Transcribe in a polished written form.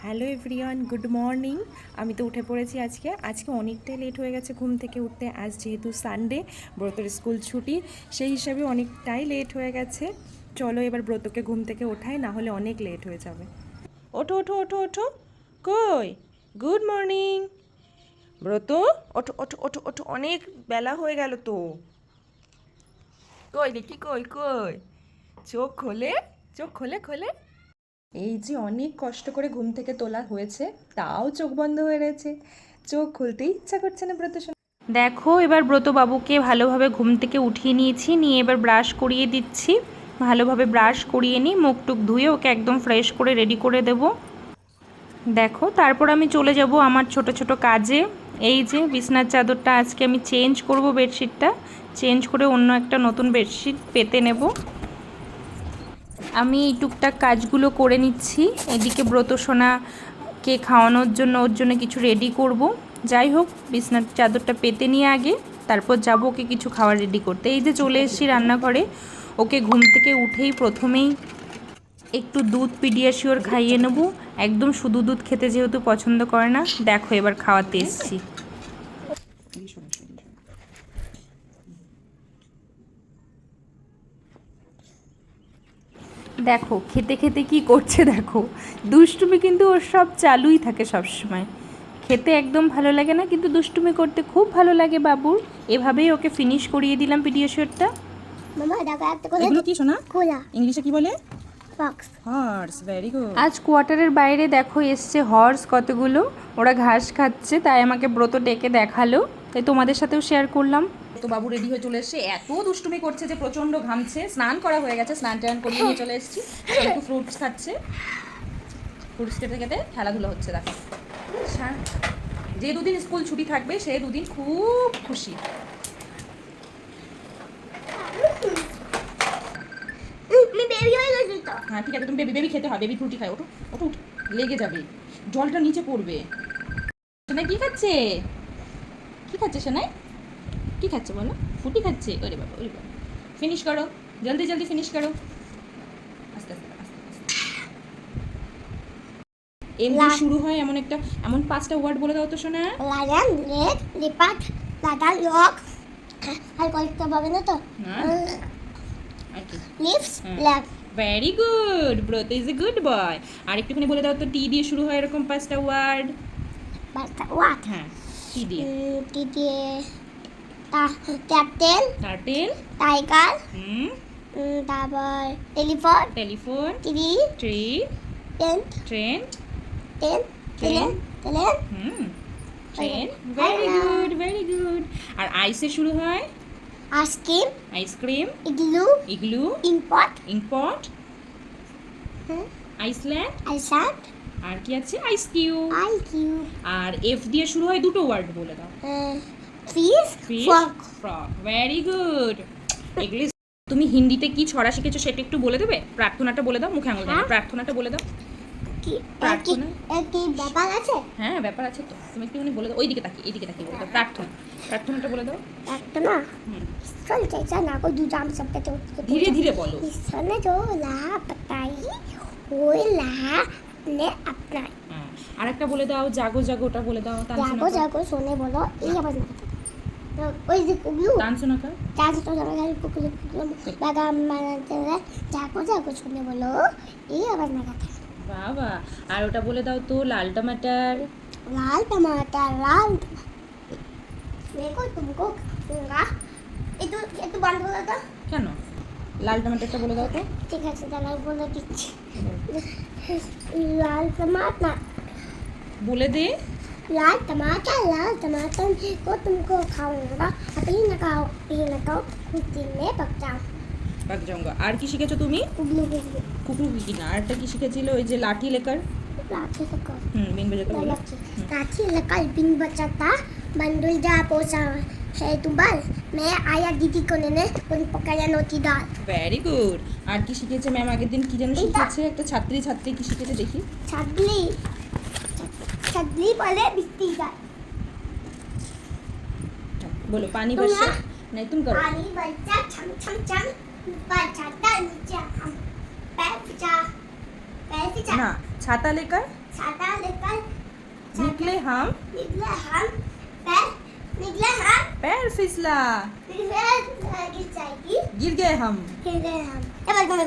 Hello everyone, good morning. আমি তো উঠে পড়েছি আজকে অনেকটাই লেট হয়ে গেছে ঘুম থেকে উঠতে। আজ যেহেতু সানডে, ব্রতর স্কুল ছুটি, সেই হিসাবে অনেকটাই লেট হয়ে গেছে। চলো এবার ব্রতকে ঘুম থেকে ওঠাই, না হলে অনেক লেট হয়ে যাবে। ওঠো ওঠো ওঠো ওঠো। কই? গুড মর্নিং ব্রত। ওঠো ওঠো ওঠো ওঠো, অনেক বেলা হয়ে গেল তো। কই দেখি, কই কই? চোখ খোলে, চোখ খোলে খোলে। এই যে অনেক কষ্ট করে ঘুম থেকে তোলা হয়েছে, তাও চোখ বন্ধ হয়ে রয়েছে, চোখ খুলতেই ইচ্ছা করছে না ব্রত। দেখো এবার ব্রত বাবুকে ভালোভাবে ঘুম থেকে উঠিয়ে নিয়েছি, নিয়ে এবার ব্রাশ করিয়ে দিচ্ছি। ভালোভাবে ব্রাশ করিয়ে নিই, মুখ টুক ধুয়ে ওকে একদম ফ্রেশ করে রেডি করে দেব। দেখো তারপর আমি চলে যাব আমার ছোট ছোট কাজে। এই যে বিছনার চাদরটা আজকে আমি চেঞ্জ করব, বেডশিটটা চেঞ্জ করে অন্য একটা নতুন বেডশিট পেতে নেব। আমি এই টুকটাক কাজগুলো করে নিচ্ছি। এদিকে ব্রত সোনাকে খাওয়ানোর জন্য ওর জন্য কিছু রেডি করব। যাই হোক, বিছনার চাদরটা পেতে নিয়ে আগে তারপর যাব ওকে কিছু খাবার রেডি করতে। এই যে চলে এসেছি রান্নাঘরে। ওকে ঘুম থেকে উঠেই প্রথমেই একটু দুধ পিডিয়াশিওর খাইয়ে নেব। একদম শুধু দুধ খেতে যেহেতু পছন্দ করে না। দেখো এবার খাওয়াতে এসেছি। দেখো খেতে খেতে কি করছে, দেখো দুষ্টুমি কিন্তু ওর সব চালুই থাকে সবসময়। খেতে একদম ভালো লাগে না, কিন্তু দুষ্টুমি করতে খুব ভালো লাগে বাবুর। এভাবেই ওকে ফিনিশ করিয়ে দিলাম পিডিয়াশিওরটা। এগুলো কি শোনা? কোলা। ইংলিশে কি বলে? ফক্স। Horse, very good. আজ কোয়ার্টারের বাইরে দেখো এসছে হর্স কতগুলো। ওরা ঘাস খাচ্ছে, তাই আমাকে ব্রত ডেকে দেখালো, তাই তোমাদের সাথেও শেয়ার করলাম। তো বাবু রেডি হয়ে চলে এসেছে, এত দুষ্টুমি করছে যে প্রচণ্ড ঘামছে। স্নান করা হয়ে গেছে, স্নান টান করিয়ে নিয়ে চলে এসেছি। একটু ফ্রুটস খাচ্ছে, ফ্রুটস খেতে খেতে খেলাধুলো হচ্ছে। দেখো যে দুদিন স্কুল ছুটি থাকবে সেই দুদিন খুব খুশি। হ্যাঁ ঠিক আছে, তুমি বেবি বেবি খেতে হয়, বেবি ফ্রুটি খায়। ওঠো ওঠো, লেগে যাবে, জলটা নিচে পড়বে। সোনাই কি খাচ্ছে? কি খাচ্ছে সোনাই? কি খাচ্ছে বলো? ফ্রুটি খাচ্ছে। ওরে বাবা ওরে বাবা, ফিনিশ করো, জলদি জলদি ফিনিশ করো। আস্তে আস্তে আস্তে আস্তে। এম দিয়ে শুরু হয় এমন 5টা ওয়ার্ড বলে দাও তো সোনা। লায়ন, লেক, লিপাট, লাডার, লক। আর কয়েকটা পাবে না তো? Leaves, lack. Very good, Brata is a good boy. আর একটুখানি বলে দাও তো, টি দিয়ে শুরু হয় এরকম 5টা ওয়ার্ড। ওয়াট? হ্যাঁ, টি দিয়ে। টি দিয়ে ক্যাপ্টেন, টার্টেল, টাইগার, তারপর telephone, telephone, tree, tree, tent, train, train, train, train. Very good very good. আর আইসে শুরু হয় ice cream, ice cream, igloo, igloo, import, import, Iceland, Iceland, আর কি আছে? Ice cube. আইকিউ, আর এফ দিয়ে শুরু হয় 2টো ওয়ার্ড বলে দাও। Fish, fish, frog. Frog. Very good. এগুলি তুমি হিন্দিতে কি ছড়া শিখেছো সেটা একটু বলে দেবে? প্রার্থনাটা বলে দাও, মুখে আঙুল দাও, প্রার্থনাটা বলে দাও। প্রার্থনা কি ব্যাপার আছে? হ্যাঁ ব্যাপার আছে তো, তুমি একটুখানি বলে দাও। ওইদিকে তাকিয়ে, এইদিকে তাকিয়ে বলে দাও প্রার্থনা। প্রার্থনাটা বলে দাও। একটা না चलते चना को दूधाम सब पे तो ধীরে ধীরে বলো। इसने जो ला बताई वो ला ने अपना আর একটা বলে দাও, জাগো জাগো, ওটা বলে দাও। जागो जागो सोने बोलो ये आवाज ना तो ओए जी कुगलू तानसुना का चांस तो जरा गाली कुगलू बागा मानते हैं जागो जागो सोने बोलो ये आवाज ना करता। বাবা, আর ওটা বলে দাও তো, লাল টমাটার। लाल टमाटर मेरे को तुमको दूंगा ये तो बंद हो जाता। কেন? লাল টমাটারটা বলে দাও তো। ঠিক আছে দাঁড়াও বলে দিচ্ছি। लाल टमाटर বলে দে। लाल टमाटर को तुमको खाऊंगा अभी न खाओ कुछ दिन में पक जाओ। পাক যাऊंगा। আর কি শিখেছো তুমি? कुगलू কুকুর কি না, আরটা কি শিখেছিল? ওই যে লাঠি লেকার। लाठी लगा বিন বাজাতে বলো। लाठी लगा बिन बचाता बंदूक जा पोसा है तुबाल मैं आया दीदी को लेने उन पकाया नोटी दाल। Very good. আর কি শিখেছে ম্যাম আগের দিন? কি যেন শিখেছে একটা ছাত্রী কি শিখেছে দেখি। छदली छदली बोले बिस्ती दाल। बोलो पानी बरसा। नहीं तुम करो। पानी बरसा छम छम छम ऊपर छाता नीचे हम पैर फिजा ना छाता लेकर छाता निकल निकले हम निकले हम पैर निकले हम पैर फिसला फिर गिर जाएगी गिर गए हम फिर हम এবার তুমি বলো